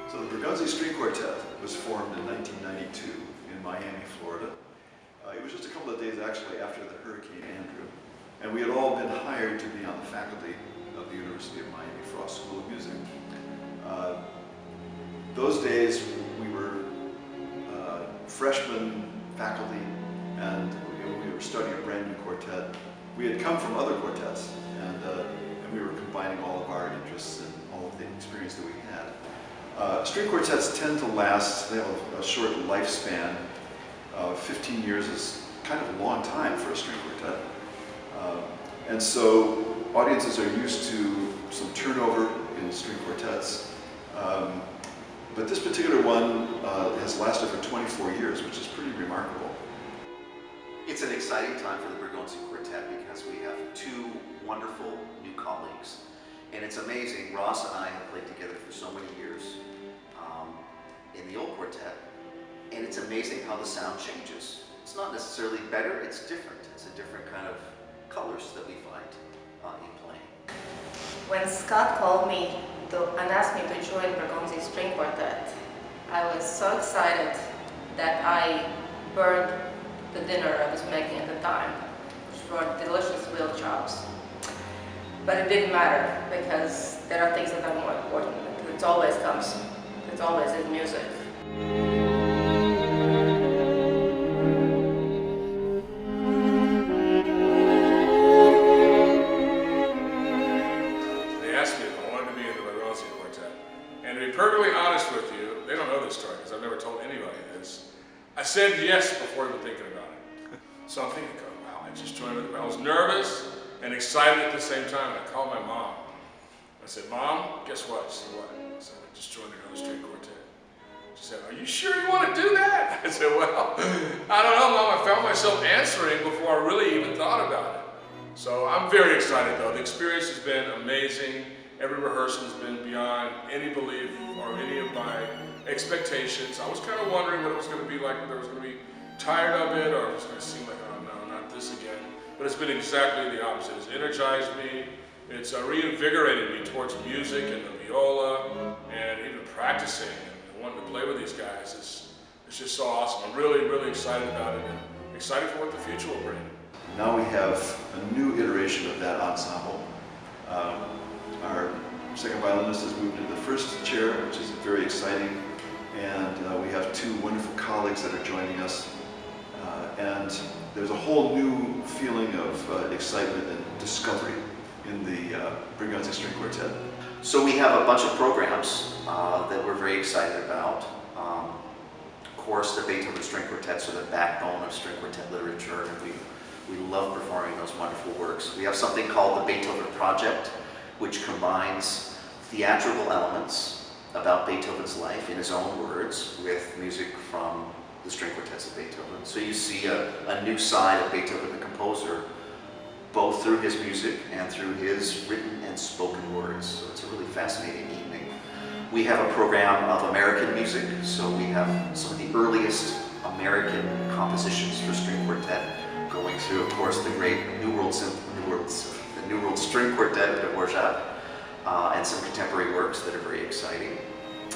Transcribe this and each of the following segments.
So the Bergonzi String Quartet was formed in 1992 in Miami, Florida. It was just a couple of days actually after the Hurricane Andrew. And we had all been hired to be on the faculty of the University of Miami Frost School of Music. Those days we were freshman faculty, and we were starting a brand new quartet. We had come from other quartets, and we were combining all of our interests and all of the experience that we had. String quartets tend to last, they have a short lifespan. 15 years is kind of a long time for a string quartet. And so audiences are used to some turnover in string quartets. But this particular one has lasted for 24 years, which is pretty remarkable. It's an exciting time for the Bergonzi Quartet because we have two wonderful new colleagues. And it's amazing, Ross and I have played together for so many years in the old quartet. And it's amazing how the sound changes. It's not necessarily better, it's different. It's a different kind of colors that we find in playing. When Scott called me and asked me to join Bergonzi String Quartet, I was so excited that I burned the dinner I was making at the time, which were delicious veal chops. But it didn't matter, because there are things that are more important. It always comes. It's always in music. They asked me if I wanted to be in the Bergonzi Quartet. And to be perfectly honest with you, they don't know this story because I've never told anybody this. I said yes before even thinking about it. So I'm thinking, wow, I just joined it. I was nervous and excited at the same time. I called my mom. I said, Mom, guess what? She said, what? I said, I just joined another string quartet. She said, are you sure you want to do that? I said, well, I don't know, Mom. I found myself answering before I really even thought about it. So I'm very excited, though. The experience has been amazing. Every rehearsal has been beyond any belief or any of my expectations. I was kind of wondering what it was going to be like, whether I was going to be tired of it or it was going to seem like, oh no, not this again. But it's been exactly the opposite. It's energized me. It's reinvigorated me towards music and the viola and even practicing and wanting to play with these guys. It's just so awesome. I'm really, really excited about it and excited for what the future will bring. Now we have a new iteration of that ensemble. Our second violinist has moved into the first chair, which is very exciting. And we have two wonderful colleagues that are joining us. And there's a whole new feeling of excitement and discovery in the Bergonzi String Quartet. So we have a bunch of programs that we're very excited about. Of course, the Beethoven String Quartets are the backbone of string quartet literature, and we love performing those wonderful works. We have something called the Beethoven Project, which combines theatrical elements about Beethoven's life in his own words with music from the string quartets of Beethoven. So you see a new side of Beethoven the composer, both through his music and through his written and spoken words. So it's a really fascinating evening. We have a program of American music, so we have some of the earliest American compositions for string quartet, going through, of course, the great New World String Quartet of Dvorak, and some contemporary works that are very exciting.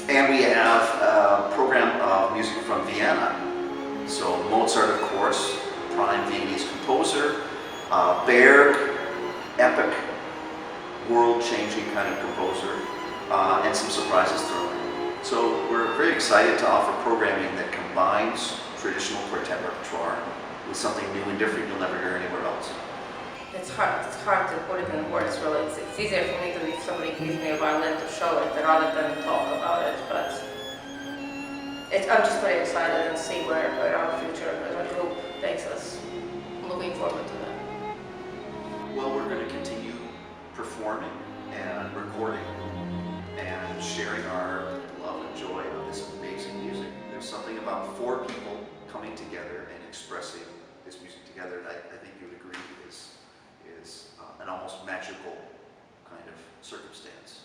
And we have a program of music from Vienna. So Mozart, of course, prime Viennese composer, Berg, epic, world-changing kind of composer, and some surprises thrown in. So we're very excited to offer programming that combines traditional quartet repertoire with something new and different you'll never hear anywhere else. It's hard to put it in words, really. It's easier for me to, if somebody gives me a violin, to show it rather than talk about it. But I'm just very excited and see where our future as a group takes us. I'm looking forward to that. Well, we're going to continue performing and recording and sharing our love and joy of this amazing music. There's something about four people coming together and expressing this music together that I think you would agree is an almost magical kind of circumstance.